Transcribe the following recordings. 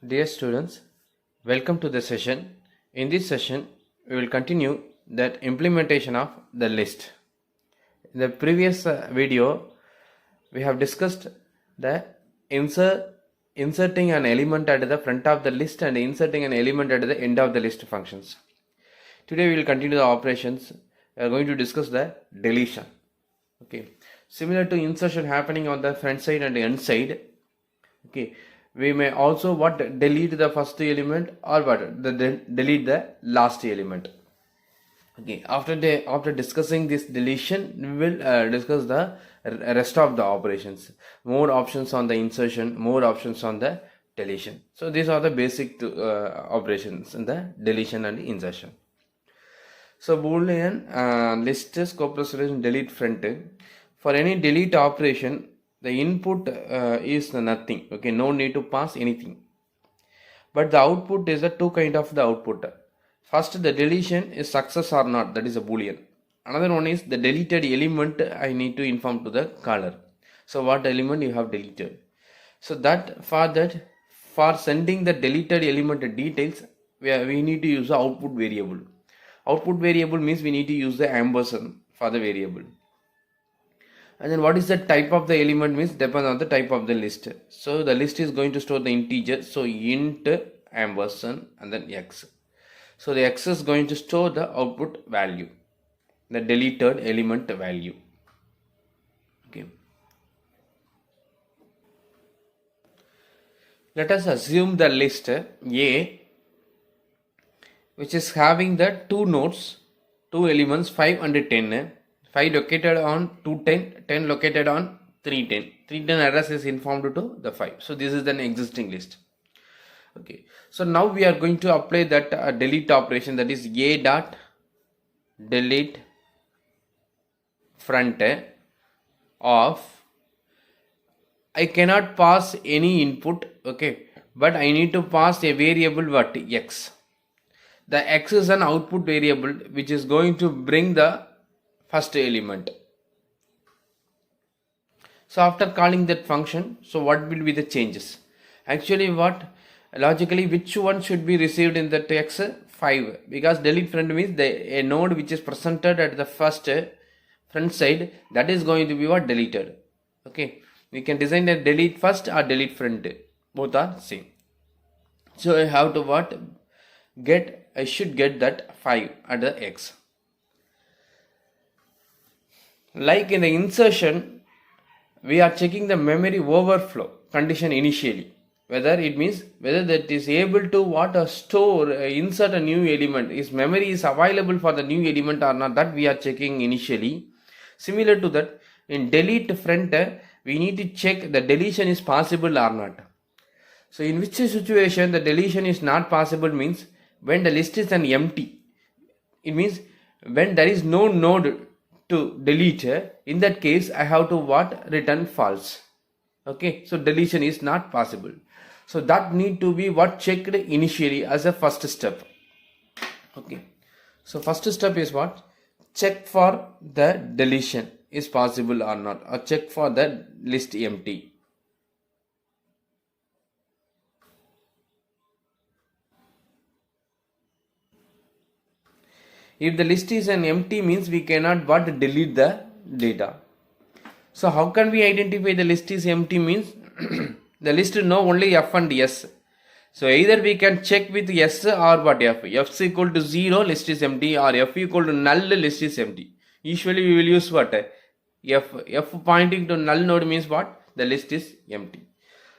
Dear students, welcome to the session. In this session, we will continue that implementation of the list. In the previous video, we have discussed the inserting an element at the front of the list and inserting an element at the end of the list functions. Today we will continue the operations. We are going to discuss the deletion. Okay, similar to insertion happening on the front side and the end side. Okay, we may also delete the first element or delete the last element. Okay, after discussing this deletion, we will discuss the rest of the operations. More options on the insertion, more options on the deletion. So these are the basic operations in the deletion and insertion. So Boolean list scope relation delete front. For any delete operation, the input is nothing. Okay, no need to pass anything. But the output is two kind of the output. First, the deletion is success or not. That is a Boolean. Another one is the deleted element. I need to inform to the caller. So what element you have deleted. So for sending the deleted element details, we need to use the output variable. Output variable means we need to use the ampersand for the variable. And then what is the type of the element means depends on the type of the list. So the list is going to store the integer. So int ampersand and then x. So the x is going to store the output value, the deleted element value. Okay. Let us assume the list A, which is having the two nodes, two elements 5 and 10. 5 located on 210, 10 located on 310. 310 address is informed to the 5. So this is an existing list. Okay. So now we are going to apply that delete operation, that is A dot delete front of, I cannot pass any input, okay, but I need to pass a variable what? X. The X is an output variable which is going to bring the first element. So after calling that function, so what will be the changes? Actually logically which one should be received in the X? 5, because delete front means a node which is presented at the first front side, that is going to be deleted. Okay, we can design a delete first or delete front, both are same. So I have to I should get that 5 at the X. Like in the insertion, we are checking the memory overflow condition initially, whether that is able to insert a new element, is memory is available for the new element or not, that we are checking initially. Similar to that, in delete front, we need to check the deletion is possible or not. So in which situation the deletion is not possible means when the list is an empty. It means when there is no node to delete, in that case I have to return false. Okay, so deletion is not possible. So that need to be checked initially as a first step. Okay, so first step is check for the deletion is possible or not, or check for the list empty. If the list is an empty means we cannot delete the data. So how can we identify the list is empty means the list know only F and S. So either we can check with S or F. F is equal to 0, list is empty, or F equal to null, list is empty. Usually we will use F pointing to null node means the list is empty.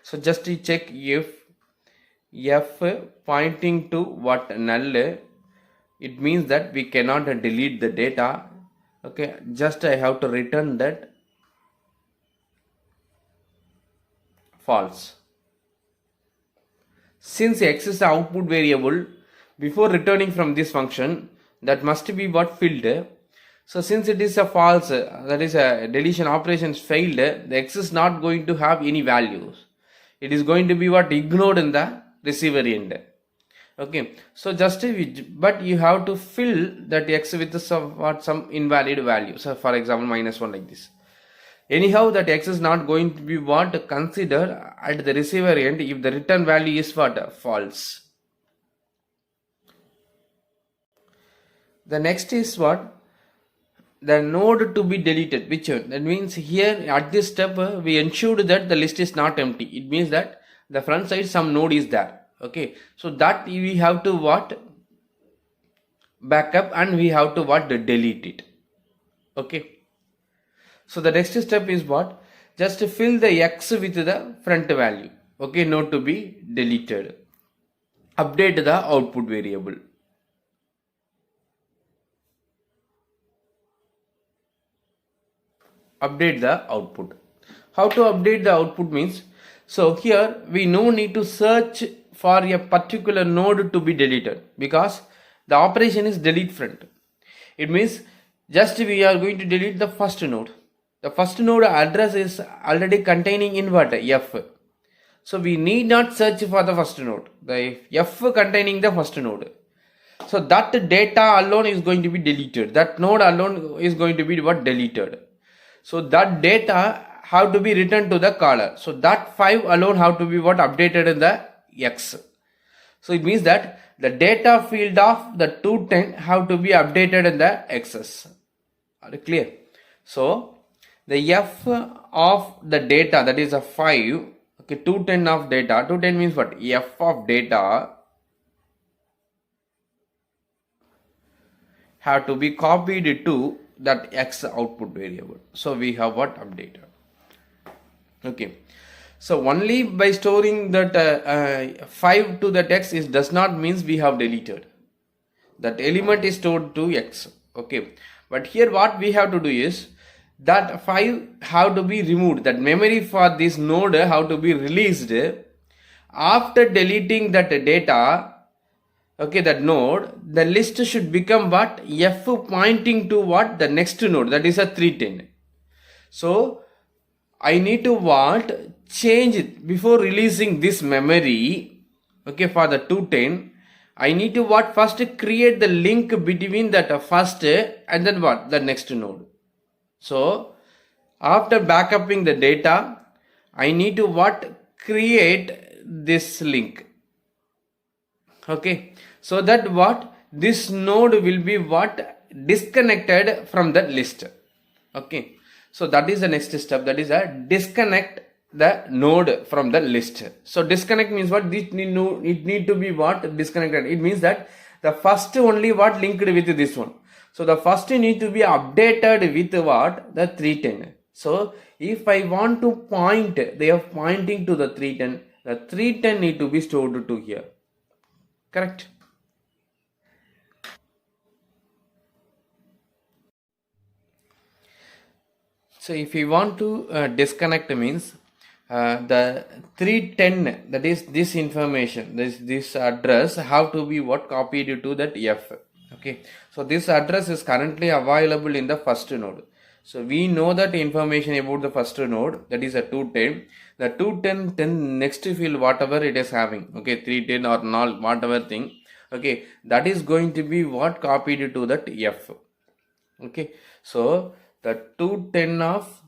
So just to check if F pointing to null, it means that we cannot delete the data. Okay, just I have to return that false. Since X is the output variable, before returning from this function, that must be filled. So since it is a false, that is a deletion operations failed, the X is not going to have any values. It is going to be ignored in the receiver end. Okay, so but you have to fill that X with some invalid value. So for example, -1 like this. Anyhow, that x is not going to be what considered at the receiver end if the return value is what false. The next is what the node to be deleted. Which one? That means here at this step we ensured that the list is not empty. It means that the front side some node is there. Okay, so that we have to what back up and we have to what delete it. Okay, so the next step is what, just fill the x with the front value. Okay, node to be deleted. Update the output variable. Update the output. How to update the output means, so here we no need to search for a particular node to be deleted because the operation is delete front. It means just we are going to delete the first node. The first node address is already containing in what? F. So we need not search for the first node. The F containing the first node. So that data alone is going to be deleted. That node alone is going to be what? Deleted. So that data have to be returned to the caller. So that 5 alone have to be what? Updated in the X. So it means that the data field of the 210 have to be updated in the X's. Are you clear? So the F of the data, that is a 5. Okay, 210 of data. 210 means what? F of data have to be copied to that X output variable. So we have what? Updated. Okay, so only by storing that 5 to that X is does not means we have deleted. That element is stored to X. Okay, but here what we have to do is that 5 have to be removed. That memory for this node have to be released after deleting that data. Okay, that node, the list should become what? F pointing to what? The next node, that is a 310. So I need to what? Change it before releasing this memory. Okay, for the 210, I need to what? First create the link between that first and then what? The next node. So after backupping the data, I need to what? Create this link. Okay, so that what? This node will be what? Disconnected from the list. Okay, so that is the next step, that is a disconnect the node from the list. So disconnect means what? It need to be what? Disconnected. It means that the first only what? Linked with this one. So the first need to be updated with what? The 310. So if I want to point, they are pointing to the 310. The 310 need to be stored to here. Correct? So if you want to disconnect means the 310, that is this information, this address have to be what? Copied to that F. Okay, so this address is currently available in the first node. So we know that information about the first node, that is a 210. The 210 then next field whatever it is having, okay, 310 or null, whatever thing, okay, that is going to be what? Copied to that F. Okay, so the 210 of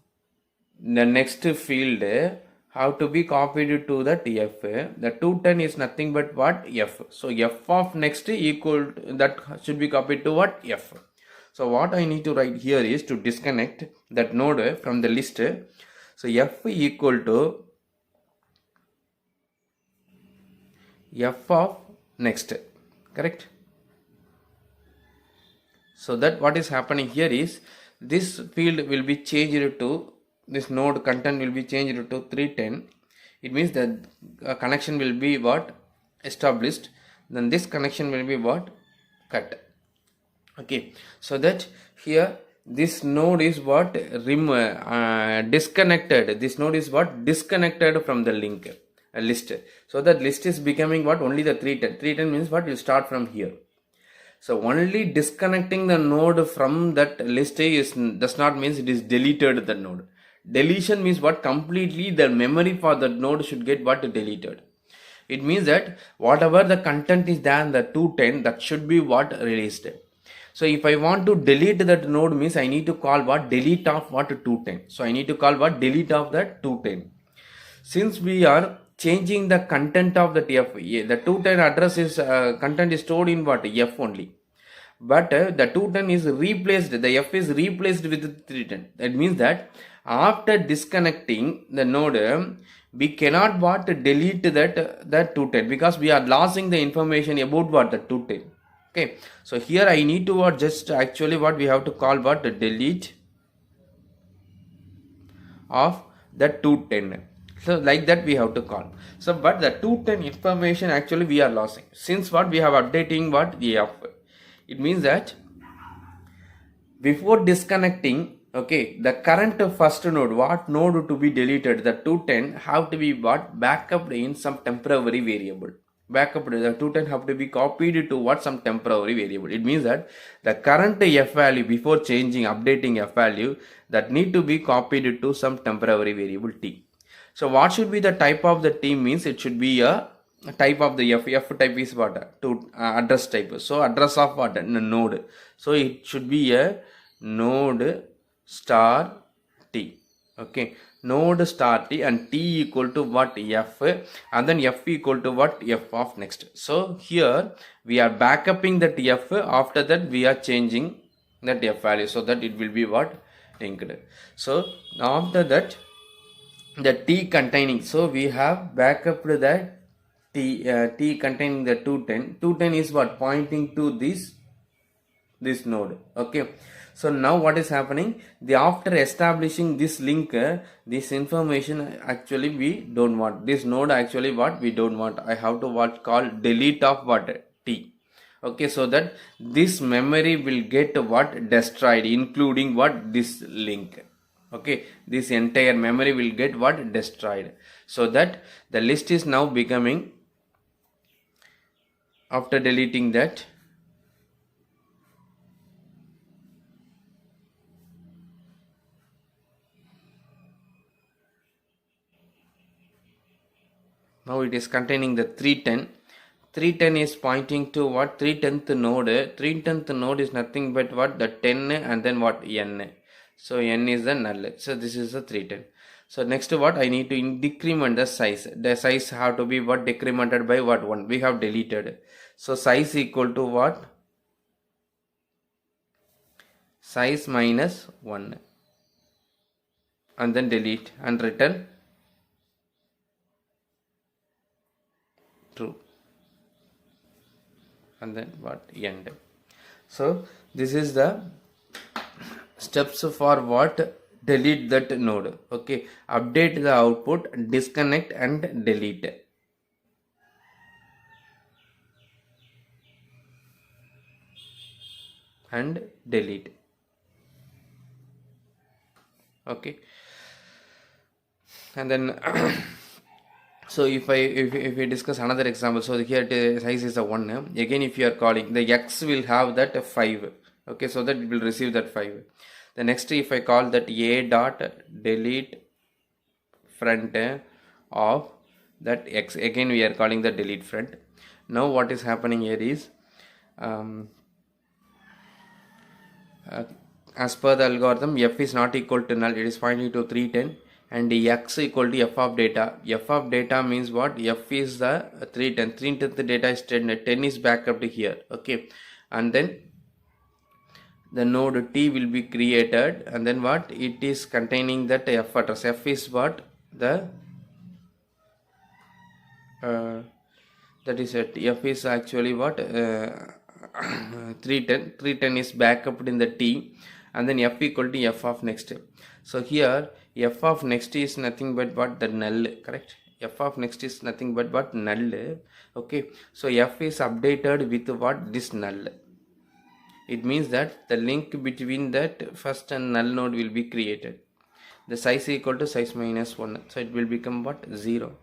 the next field have to be copied to that F. The 210 is nothing but what? F. So F of next equal to, that should be copied to what? F. So what I need to write here is to disconnect that node from the list. So F equal to F of next. Correct? So that what is happening here is this field will be changed to, this node content will be changed to 310. It means that a connection will be what? Established. Then this connection will be what? Cut. Okay, so that here this node is what? Disconnected. This node is what? Disconnected from the link list. So that list is becoming what? Only the 310. 310 means what? You start from here. So only disconnecting the node from that list does not means it is deleted the node. Deletion means what? Completely the memory for that node should get what? Deleted. It means that whatever the content is there in the 210, that should be what? Released. So if I want to delete that node means I need to call what? Delete of what? 210. So I need to call what? Delete of that 210. Since we are changing the content of that f, the 210 address is content is stored in what? F only. But the 210 is replaced, the f is replaced with 310. That means that after disconnecting the node, we cannot what? Delete that 210 because we are losing the information about what? The 210. Okay, so here I need to what? Just actually what we have to call what? Delete of the 210. So like that we have to call. So but the 210 information actually we are losing. Since what? We have updating what? The f. It means that before disconnecting, okay, the current first node, what node to be deleted? The 210 have to be what? Backup in some temporary variable. Backup, the 210 have to be copied to what? Some temporary variable. It means that the current f value before changing, updating f value, that need to be copied to some temporary variable t. So what should be the type of the t? Means it should be a type of the f type is what? To address type. So address of what? Node. So it should be a node star t. Okay, node star t, and t equal to what? F, and then f equal to what? F of next. So here we are backupping that f. After that we are changing that f value so that it will be what? Linked. So after that the t containing, so we have backup that t containing the 210 is what? Pointing to this node. Okay, so now what is happening? The after establishing this link, this information actually we don't want. This node actually what? We don't want. I have to what? Call delete of what? T. Okay, so that this memory will get what? Destroyed, including what? This link. Okay, this entire memory will get what? Destroyed. So that the list is now becoming, after deleting that, now it is containing the 310. 310 is pointing to what? 310th node. 310th node is nothing but what? The 10 and then what? N. So n is the null. So this is the 310. So next what? I need to decrement the size. The size have to be what? Decremented by what? 1. We have deleted. So size equal to what? Size minus 1. And then delete and return true. And then what? End. So this is the steps for what? Delete that node. Okay, update the output, disconnect and delete. And delete. Okay, and then so if we discuss another example, so here the size is a 1. Again if you are calling, the x will have that 5. Okay, so that it will receive that 5. The next, if I call that a dot delete front of that x, again we are calling the delete front. Now what is happening here is, as per the algorithm, f is not equal to null, it is pointing to 310, and x equal to f of data. F of data means what? F is the 310. 310th data is 10. 10 is back up to here. Okay, and then the node t will be created, and then what? It is containing that f address. F is what? The that is it. F is actually what? 310. 310 is backup in the t, and then f equal to f of next. So here f of next is nothing but what? The null, correct? F of next is nothing but what? Null. Okay, so f is updated with what? This null. It means that the link between that first and null node will be created. The size equal to size minus 1. So it will become what? 0.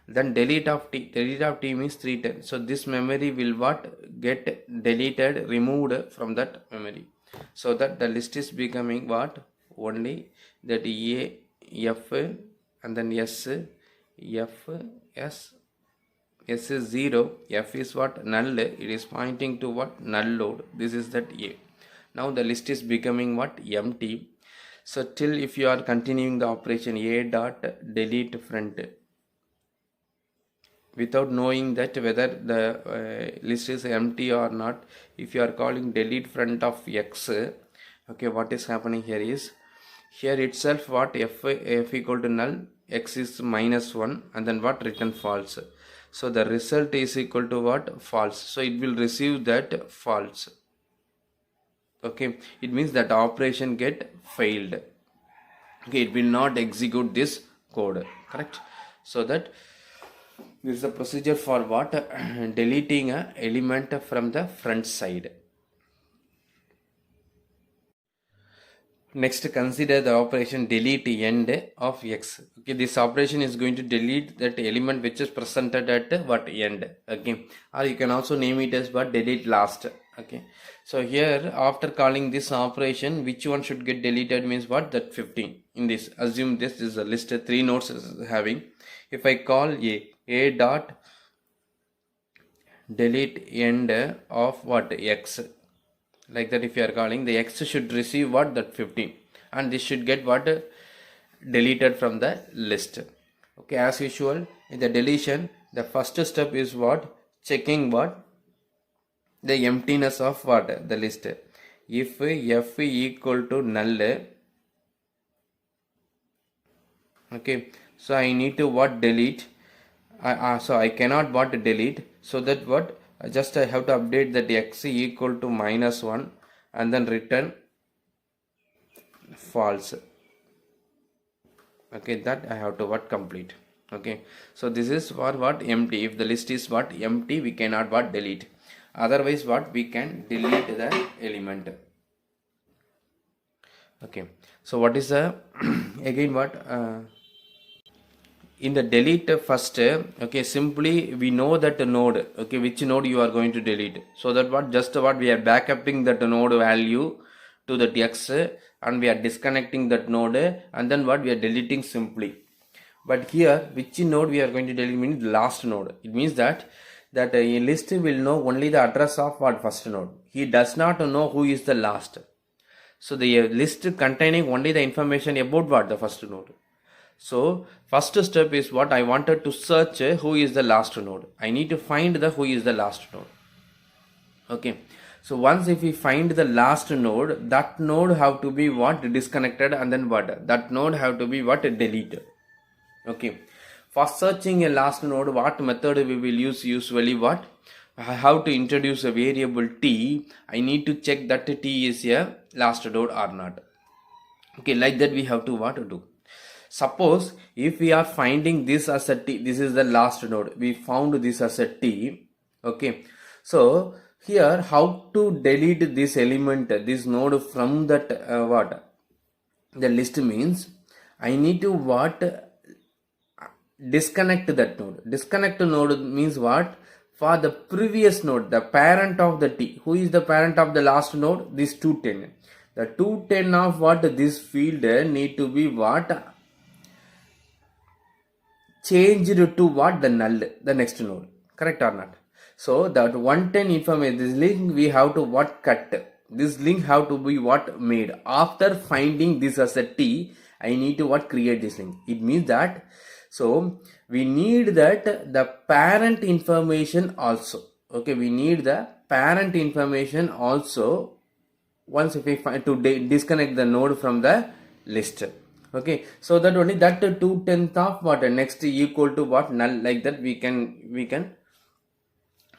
Then delete of t. Delete of t means 310. So this memory will what? Get deleted, removed from that memory. So that the list is becoming what? Only that a, f, and then s, f, s. S is 0, f is what? Null. It is pointing to what? Null load. This is that a. Now the list is becoming what? Empty. So till if you are continuing the operation a dot delete front without knowing that whether the list is empty or not, if you are calling delete front of x, okay, what is happening here is, here itself what f equal to null, x is -1, and then what? Return false. So the result is equal to what? False. So it will receive that false. Okay, it means that operation get failed. Okay, it will not execute this code, correct? So that this is the procedure for what? Deleting a element from the front side. Next, consider the operation delete end of x. Okay, this operation is going to delete that element which is presented at what? End. Okay, or you can also name it as what? Delete last. Okay, so here after calling this operation, which one should get deleted means what? That 15. In this, assume this is a list 3 nodes is having. If I call a dot delete end of what? X. Like that, if you are calling, the x should receive what? That 15, and this should get what? Deleted from the list. Okay, as usual in the deletion, the first step is what? Checking what? The emptiness of what? The list. If f equal to null, okay, so I need to what? Delete. So I cannot what? Delete. So that what? Just I have to update that x equal to -1 and then return false. Okay, that I have to what? Complete. Okay, so this is for what? Empty. If the list is what? Empty, we cannot what? Delete. Otherwise what? We can delete the element. Okay, so what is the again what? In the delete first, okay, simply we know that node, okay, which node you are going to delete. So that what? Just what? We are backupping that node value to that x, and we are disconnecting that node, and then what? We are deleting simply. But here which node we are going to delete means last node. It means that a list will know only the address of what? First node. He does not know who is the last. So the list containing only the information about what? The first node. So first step is what? I wanted to search who is the last node. I need to find the who is the last node. Okay, so once if we find the last node, that node have to be what? Disconnected, and then what? That node have to be what? Deleted. Okay, for searching a last node, what method we will use? Usually what? I have to introduce a variable t. I need to check that t is a last node or not. Okay, like that we have to what to do. Suppose if we are finding this as a t, this is the last node, we found this as a t. Okay, so here how to delete this element, this node from that what? The list means I need to what? Disconnect that node. Disconnect node means what? For the previous node, the parent of the t. Who is the parent of the last node? This 210. The 210 of what? This field need to be what? Changed to what? The null, the next node. Correct or not? So that 110 information, this link we have to what? Cut. This link have to be what? Made. After finding this as a t, I need to what? Create this link. It means that, so we need that the parent information also. Okay, we need the parent information also. Once if we find to disconnect the node from the list. Okay, so that only that 2/10 of what? Next equal to what? Null. Like that we can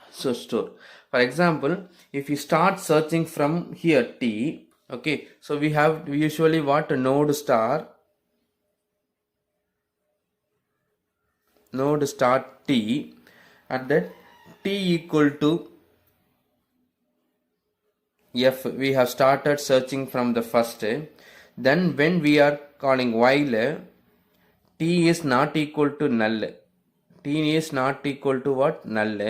so store. For example, if you start searching from here t, okay, so we have usually what? Node star t, and that t equal to f. We have started searching from the first. Then when we are calling while t is not equal to null, t is not equal to what? Null,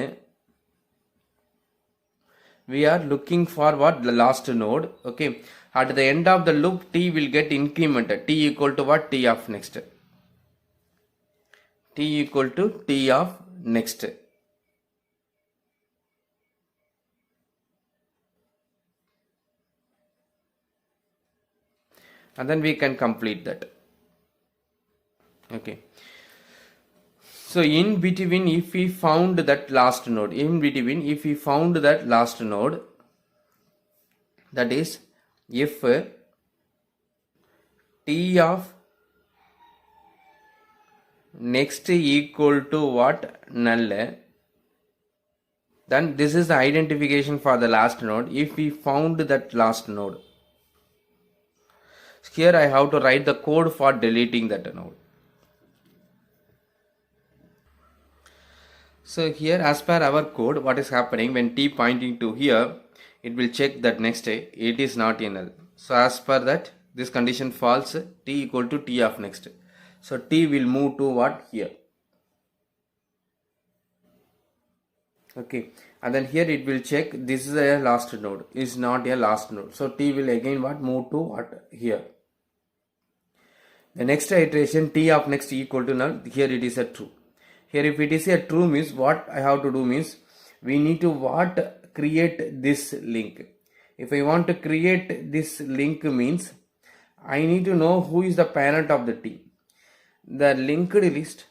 we are looking for what? The last node. Okay, at the end of the loop t will get incremented. T equal to what? T of next. T equal to t of next. and then we can complete that. Okay. So in between, if we found that last node, that is, if t of next equal to what? Null, then this is the identification for the last node. If we found that last node, here I have to write the code for deleting that node. So here, as per our code, what is happening, when t pointing to here, it will check that next it is not in null. So as per that, this condition false, t equal to t of next. So t will move to what? Here. Okay, and then here it will check this is a last node, is not a last node. So t will again what? Move to what? Here. The next iteration, t of next equal to null, here it is a true. Here if it is a true means what I have to do means, we need to what? Create this link. If I want to create this link means, I need to know who is the parent of the t. The linked list,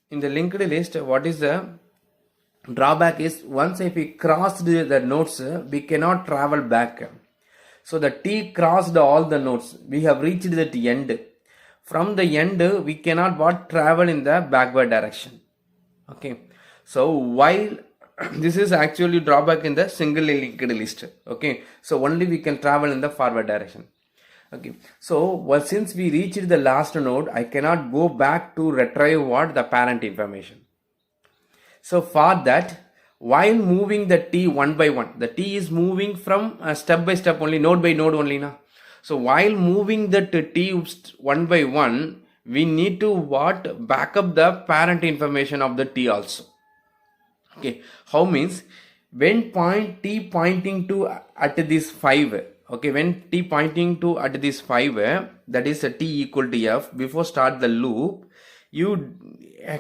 in the linked list, what is the drawback is, once if we crossed the nodes, we cannot travel back. So the t crossed all the nodes, we have reached the end. From the end, we cannot what? Travel in the backward direction. Okay, so while this is actually drawback in the single linked list. Okay, so only we can travel in the forward direction. Okay, so well, since we reached the last node, I cannot go back to retrieve what? The parent information. So for that, while moving the t one by one, the t is moving from step by step only, node by node only now. So while moving the t one by one, we need to what? Back up the parent information of the t also. Okay, how means, when t pointing to at this 5, okay, when t pointing to at this 5, that is a t equal to f, before start the loop, you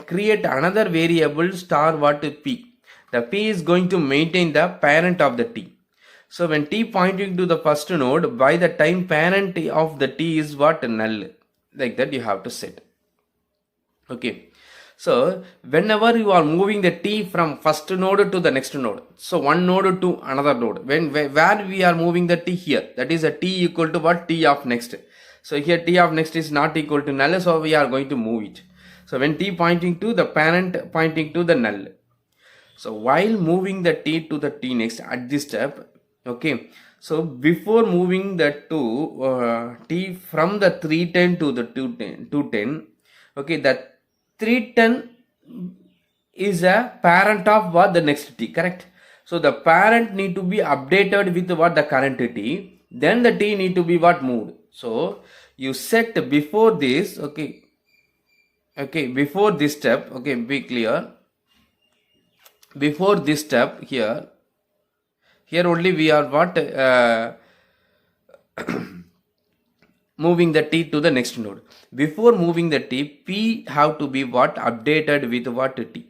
create another variable star what? P. The p is going to maintain the parent of the t. So when t pointing to the first node, by the time parent of the t is what? Null. Like that you have to set. Okay. So whenever you are moving the t from first node to the next node, so one node to another node, where we are moving the t here, that is a t equal to what? T of next. So here t of next is not equal to null, so we are going to move it. So when t pointing to the parent pointing to the null. So while moving the t to the t next at this step, okay, so before moving the t from the 310 to the 210, okay, that 310 is a parent of what? The next t, correct? So the parent need to be updated with what? The current t, then the t need to be what? Moved. So you set before this, okay, before this step, okay, be clear, before this step, here only we are what? Moving the t to the next node. Before moving the t, p have to be what? Updated with what? T.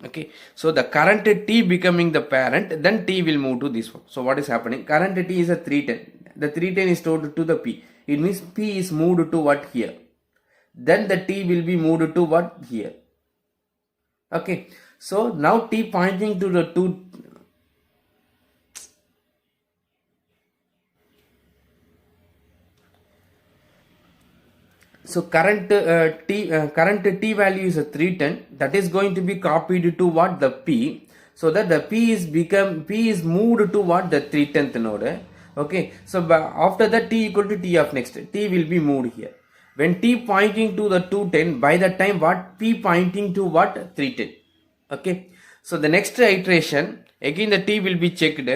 Okay, so the current t becoming the parent, then t will move to this one. So what is happening? Current t is a 310. The 310 is stored to the p. It means p is moved to what? Here. Then the t will be moved to what? Here. Okay, so now t pointing to the 2. So current t value is a 310, that is going to be copied to what? The p, so that the p is moved to what? The 310th node. Okay, so after that t equal to t of next, t will be moved here. When t pointing to the 210, by the time what? P pointing to what? 310. Okay, so the next iteration, again the t will be checked.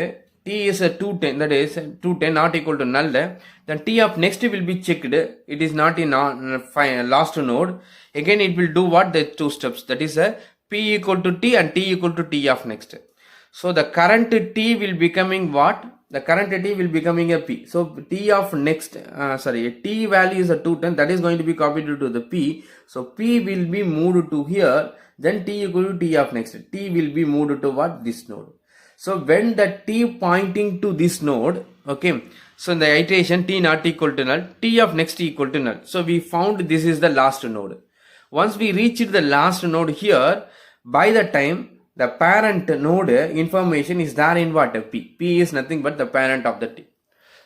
T is a 210, that is 210 not equal to null. Then t of next will be checked. It is not in last node. Again it will do what? The two steps, that is a p equal to t and t equal to t of next. So the current t will becoming what? The current t will becoming a p. So t of next, t value is a 210, that is going to be copied to the p. So p will be moved to here. Then t equal to t of next. T will be moved to what? This node. So when the t pointing to this node, okay, so in the iteration t not equal to null, t of next equal to null. So we found this is the last node. Once we reached the last node here, by the time the parent node information is there in what? P. P is nothing but the parent of the t.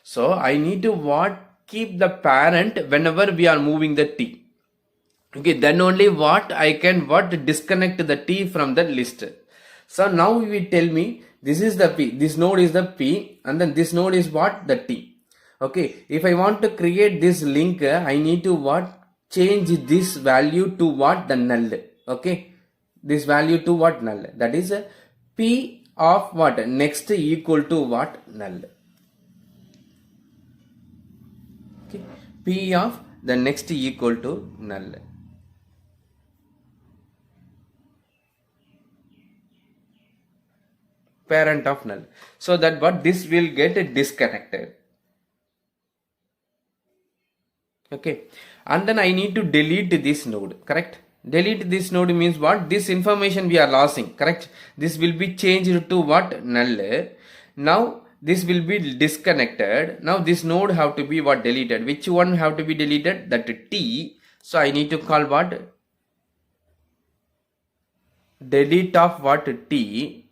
So I need to what? Keep the parent whenever we are moving the t. Okay, then only what I can disconnect the t from the list. So now you will tell me this is the p, this node is the p, and then this node is what? The t. Okay, if I want to create this link, I need to what? Change this value to what? The null. Okay, this value to what? Null. That is p of what? Next equal to what? Null. Okay, p of the next equal to null. Parent of null. So that what? This will get disconnected. Okay, and then I need to delete this node, correct? Delete this node means what? This information we are losing, correct? This will be changed to what? Null. Now this will be disconnected. Now this node have to be what? Deleted. Which one have to be deleted? That t. So I need to call what? Delete of what? T.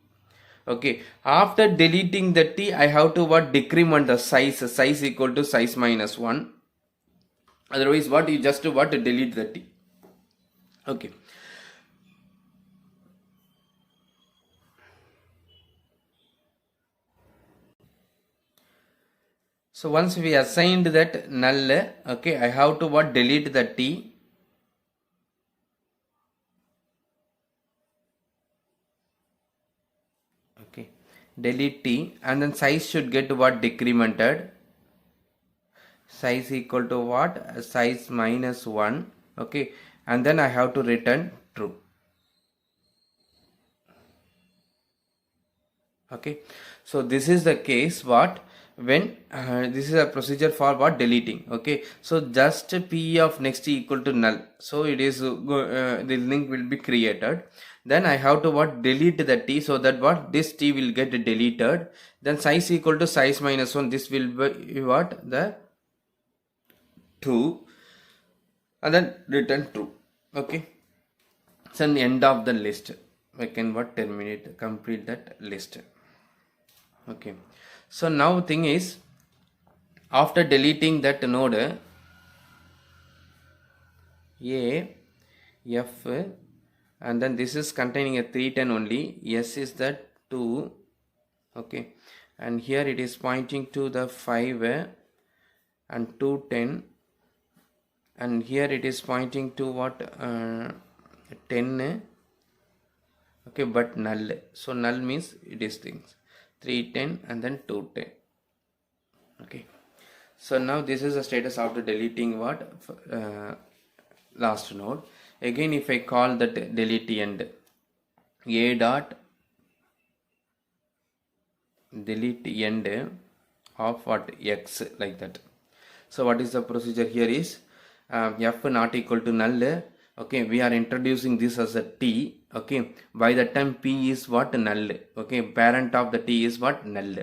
Okay, after deleting the t, I have to what? Decrement the size equal to size minus 1. Otherwise what? You just what? Delete the t. Okay, so once we assigned that null, okay, I have to what? Delete the t. Okay, delete t, and then size should get what? Decremented. Size equal to what? Size minus 1. Okay, and then I have to return true. Okay, so this is the case what? When this is a procedure for what? Deleting. Okay, so just p of next equal to null, so it is the link will be created. Then I have to what? Delete the t, so that what? This t will get deleted. Then size equal to size minus 1, this will be what? The 2, and then return true. Okay, so the end of the list, I can what? Terminate, complete that list. Okay, so now thing is, after deleting that node a, f, and then this is containing a 310 only, s is that 2. Okay, and here it is pointing to the 5 and 210, and here it is pointing to what? 10. Okay, but null. So null means it is things 310 and then 210. Okay, so now this is the status after deleting what? Last node. Again, if I call that delete end, a dot delete end of what? X, like that. So what is the procedure here is f not equal to null. Okay, we are introducing this as a t. Okay, by the time p is what? Null. Okay, parent of the t is what? Null.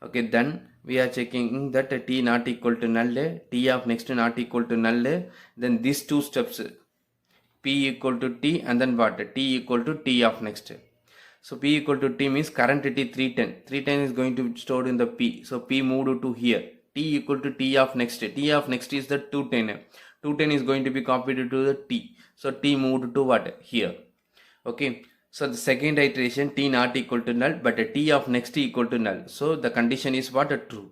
Okay, then we are checking that t not equal to null, t of next not equal to null. Then these two steps, p equal to t, and then what? T equal to t of next. So p equal to t means current t 310. 310 is going to be stored in the p. So p moved to here. T equal to t of next. T of next is the 210. 210 is going to be copied to the t. So t moved to what? Here. Okay, so the second iteration t not equal to null, but t of next equal to null. So the condition is what? True.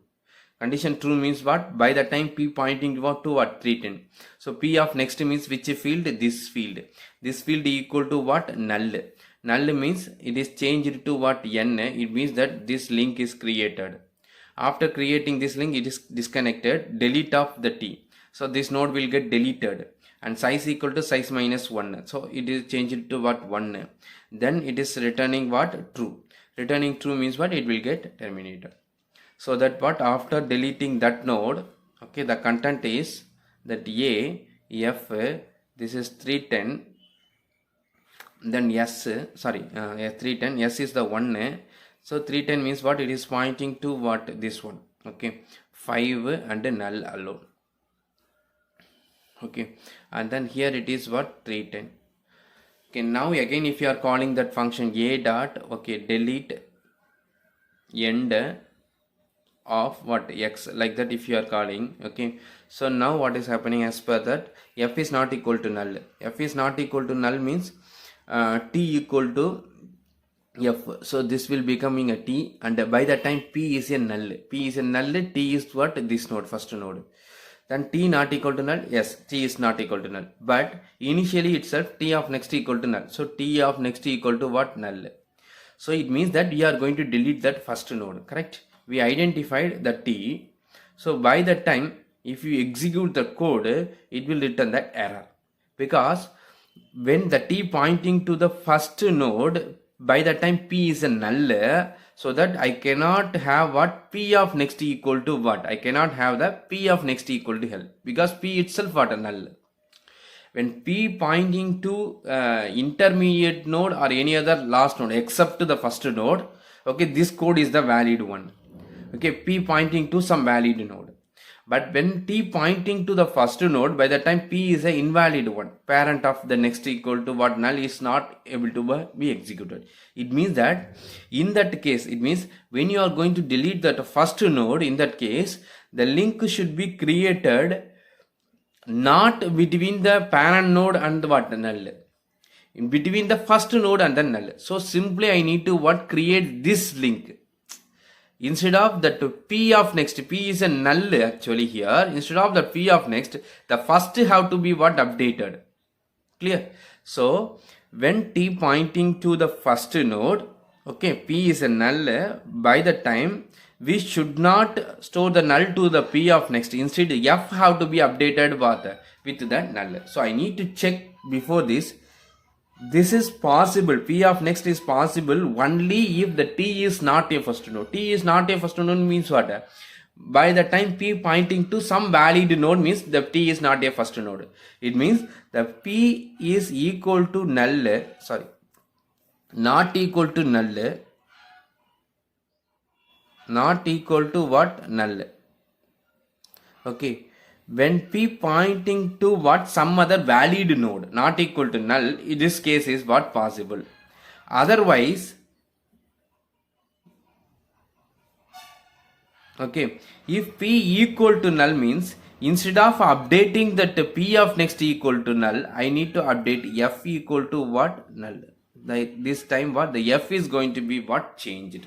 Condition true means what? By the time p pointing to what? 310. So p of next means which field? This field. This field equal to what? Null. Null means it is changed to what? N. It means that this link is created. After creating this link, it is disconnected. Delete of the t. So this node will get deleted, and size equal to size minus 1. So it is changed to what? 1. Then it is returning what? True. Returning true means what? It will get terminated. So that what? After deleting that node, okay, the content is that a, f, this is 310, then s, 310, s is the 1, So 310 means what? It is pointing to what? This one. Okay, 5 and null alone. Okay, and then here it is what? 310. Okay, now again if you are calling that function a dot, okay, delete end of what? X, like that if you are calling. Okay, so now what is happening as per that? F is not equal to null. F is not equal to null means t equal to F. So this will becoming a T, and by that time P is a null. P is a null, T is what? This node, first node. Then T not equal to null? Yes, T is not equal to null. But initially itself T of next equal to null. So T of next equal to what? Null. So it means that we are going to delete that first node, correct? We identified the T. So by that time, if you execute the code, it will return that error. Because when the T pointing to the first node, by that time P is a null, so that I cannot have what? P of next equal to what? I cannot have the P of next equal to L, because P itself what? A null. When P pointing to intermediate node or any other last node except the first node, okay, this code is the valid one. Okay, P pointing to some valid node. But when T pointing to the first node, by the time P is an invalid one, parent of the next equal to what? Null is not able to be executed. It means that in that case, it means when you are going to delete that first node, in that case, the link should be created not between the parent node and the what? Null. In between the first node and the null. So simply I need to what? Create this link. Instead of that P of next, P is a null actually here. Instead of the P of next, the first have to be what? Updated. Clear? So when T pointing to the first node, okay, P is a null. By the time we should not store the null to the P of next. Instead F have to be updated with the null. So I need to check before this. This is possible. P of next is possible only if the T is not a first node. T is not a first node means what? By the time P pointing to some valid node means the T is not a first node. It means the P is equal to null. Sorry, not equal to null. Not equal to what? Null. Okay. When P pointing to what? Some other valid node, not equal to null, in this case is what? Possible. Otherwise, okay, if P equal to null means instead of updating that P of next equal to null, I need to update F equal to what? Null. This time what? The F is going to be what? Changed.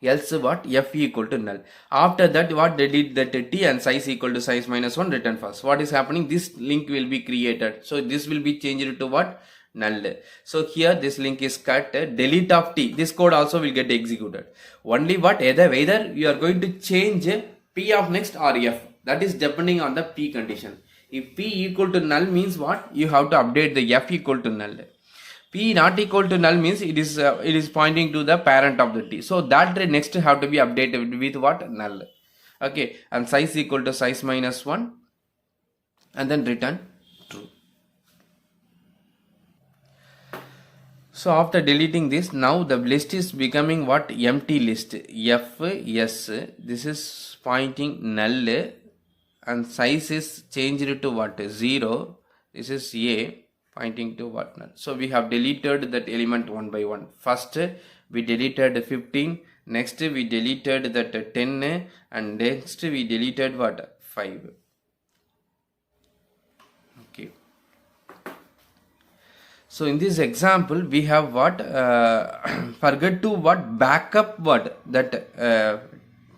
Else what? F equal to null. After that what? Delete that T and size equal to size minus 1, return false. What is happening? This link will be created. So this will be changed to what? Null. So here this link is cut. Delete of T. This code also will get executed. Only what? Either you are going to change P of next or F. That is depending on the P condition. If P equal to null means what? You have to update the F equal to null. P not equal to null means it is pointing to the parent of the T. So that next have to be updated with what? Null. Okay, and size equal to size minus 1 and then return true. So after deleting this, now the list is becoming what? Empty list. F, yes, this is pointing null and size is changed to what? 0. This is A. Pointing to what? Null. So we have deleted that element one by one. First we deleted 15, next we deleted that 10, and next we deleted what? 5. Okay. So in this example we have what? Forget to what? Backup what? That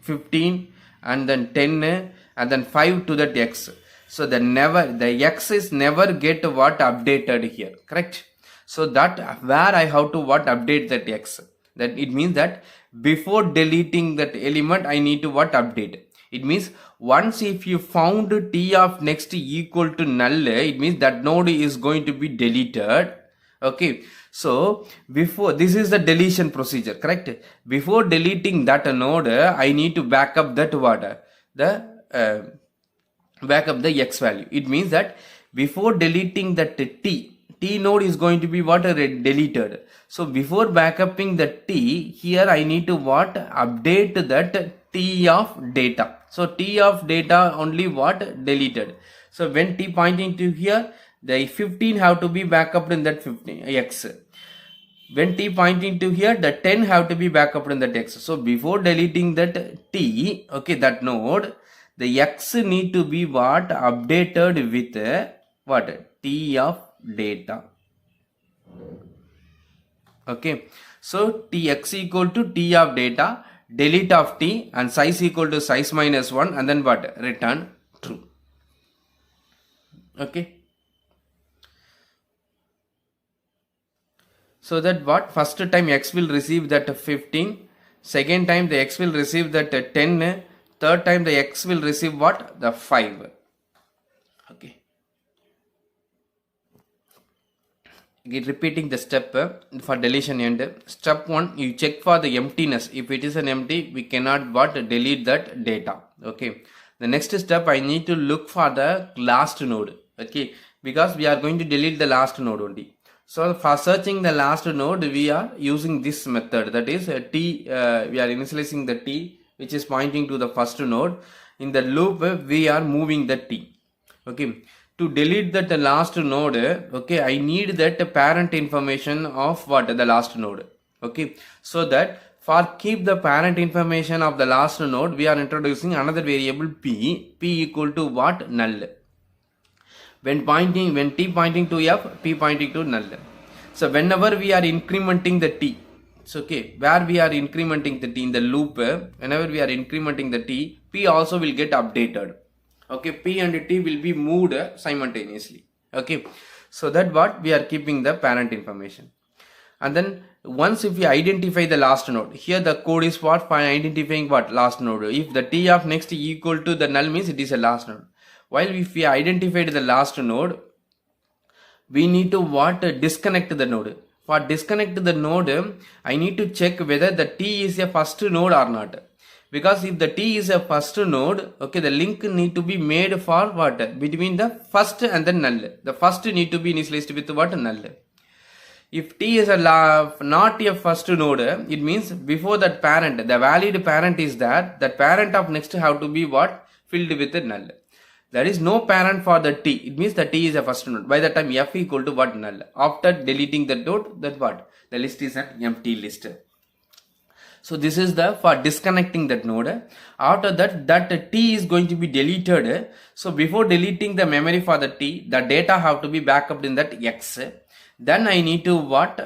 15 and then 10 and then 5 to that X. So the X is never get what? Updated here, correct? So that where I have to what? Update that X. That it means that before deleting that element I need to what? Update. It means once if you found T of next equal to null, it means that node is going to be deleted. Okay, so before, this is the deletion procedure, correct? Before deleting that node I need to back up that what? Back up the X value. It means that before deleting that T t node is going to be what deleted. So before backupping the t, here I need to what update that t of data. So t of data only what deleted. So when t pointing to here, the 15 have to be backupped in that 15 x. When t pointing to here, the 10 have to be backupped in that x. So before deleting that t, okay, that node, the x need to be what updated with what t of data. Okay, so tx equal to t of data, delete of t, and size equal to size minus 1, and then what return true. Okay, so that what first time x will receive that 15, second time the x will receive that 10, third time the x will receive what the 5. Okay, again repeating the step for deletion end. Step 1, you check for the emptiness. If it is an empty, we cannot what delete that data. Okay, the next step, I need to look for the last node. Okay, because we are going to delete the last node only. So for searching the last node, we are using this method, that is t, we are initializing the t which is pointing to the first node. In the loop, we are moving the t. Okay, to delete that last node, okay, I need that parent information of what the last node. Okay, so that for keep the parent information of the last node, we are introducing another variable p equal to what null. When t pointing to f, p pointing to null. So whenever we are incrementing the t, so okay, where we are incrementing the t in the loop, whenever we are incrementing the t, p also will get updated. Okay, p and t will be moved simultaneously. Okay, so that what we are keeping the parent information. And then once if we identify the last node, here the code is what for identifying what last node. If the t of next equal to the null means it is a last node. While if we identified the last node, we need to what disconnect the node. For disconnect the node, I need to check whether the t is a first node or not. Because if the t is a first node, okay, the link need to be made for what between the first and the null. The first need to be initialized with what null. If t is not a first node, it means before that parent, the valid parent is there, that parent of next have to be what filled with the null. There is no parent for the t. It means the t is a first node. By the time f equal to what null. After deleting the node, that what the list is an empty list. So this is the for disconnecting that node. After that t is going to be deleted. So before deleting the memory for the t, the data have to be backupped in that x. Then I need to what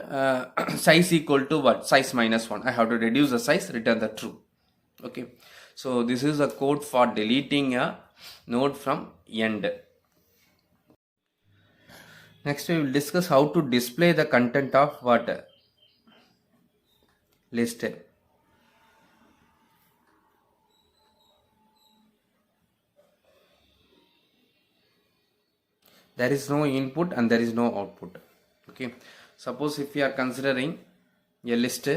size equal to what size minus 1. I have to reduce the size, return the true. Okay, so this is a code for deleting a node from end. Next we will discuss how to display the content of what list. There is no input and there is no output. Okay, suppose if we are considering a list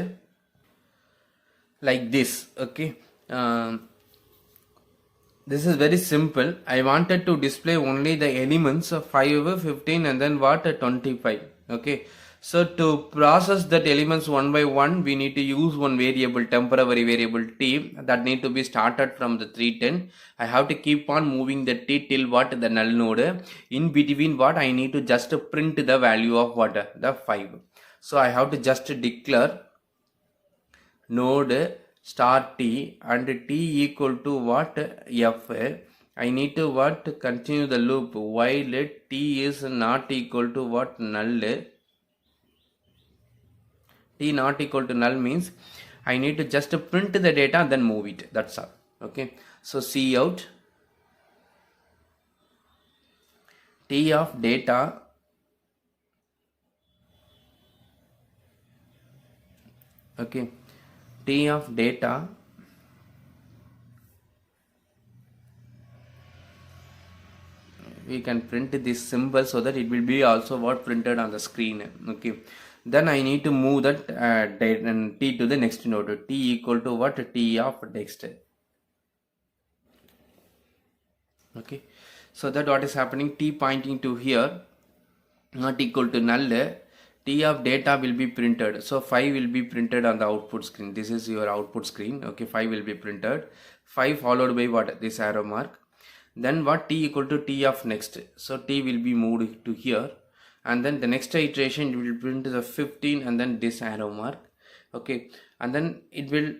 like this. Okay, this is very simple. I wanted to display only the elements of 5, 15 and then what 25. Okay, so to process that elements one by one, we need to use one variable, temporary variable t, that need to be started from the 310. I have to keep on moving the t till what the null node. In between what I need to just print the value of what the 5. So I have to just declare node star t and t equal to what f. I need to what continue the loop while t is not equal to what null. T not equal to null means I need to just print the data and then move it. That's all. Okay, so see out t of data okay, t of data we can print this symbol so that it will be also what printed on the screen. Okay, then I need to move that t to the next node. T equal to what t of next. Okay, so that what is happening, t pointing to here, not equal to null, t of data will be printed. So 5 will be printed on the output screen. This is your output screen. Okay, 5 will be printed. 5 followed by what? This arrow mark. Then what? T equal to t of next. So t will be moved to here. And then the next iteration you will print the 15 and then this arrow mark. Okay, and then it will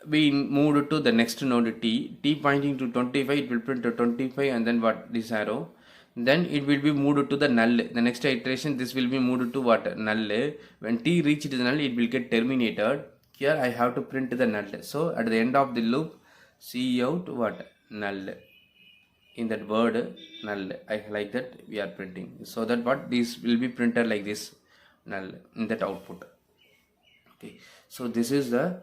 be moved to the next node t pointing to 25. It will print to 25 and then what? This arrow. Then it will be moved to the null. The next iteration this will be moved to what? Null. When t reaches the null, it will get terminated. Here I have to print the null. So at the end of the loop, see out what? Null. In that word null, I like that we are printing, so that what? This will be printed like this, null, in that output. Okay, so this is the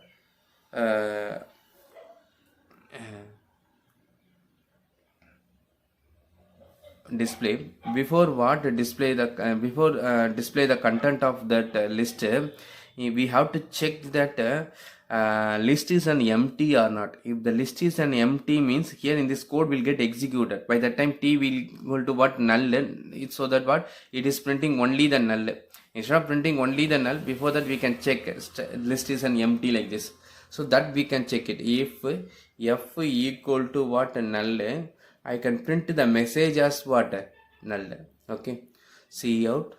display. Before what? Display the display the content of that list, we have to check that list is an empty or not. If the list is an empty, means here in this code will get executed. By that time t will equal to what? Null. It's so that what? It is printing only the null. Instead of printing only the null, before that we can check list is an empty like this, so that we can check it. If f equal to what? Null, I can print the message as what? Null. Okay, see out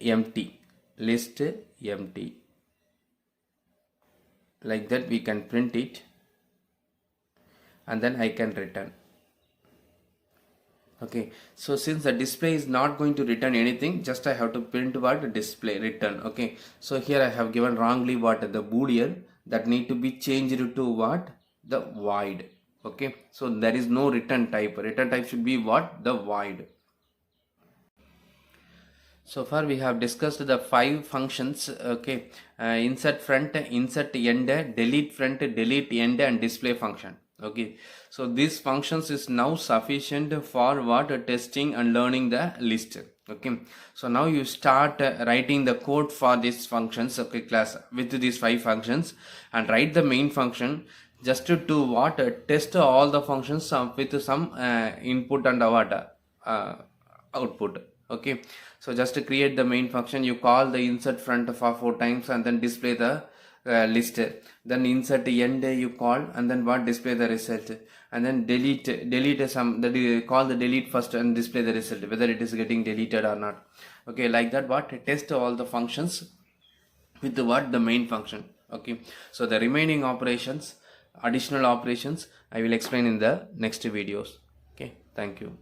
empty, list empty, like that we can print it, and then I can return. Okay, so since the display is not going to return anything, just I have to print what? Display return. Okay, so here I have given wrongly what? The boolean, that need to be changed to what? The void. Okay, so there is no return type. Return type should be what? The void. So far we have discussed the 5 functions. Okay, insert front, insert end, delete front, delete end, and display function. Okay, so these functions is now sufficient for what? Testing and learning the list. Okay, so now you start writing the code for these functions. Okay, class, with these 5 functions, and write the main function just to do what? Test all the functions with some input and what? Output. Okay, so just to create the main function, you call the insert front for 4 times and then display the list. Then insert end you call, and then what? Display the result. And then delete some, call the delete first and display the result, whether it is getting deleted or not. Okay, like that what? Test all the functions with the what? The main function. Okay, so the remaining operations, additional operations, I will explain in the next videos. Okay, thank you.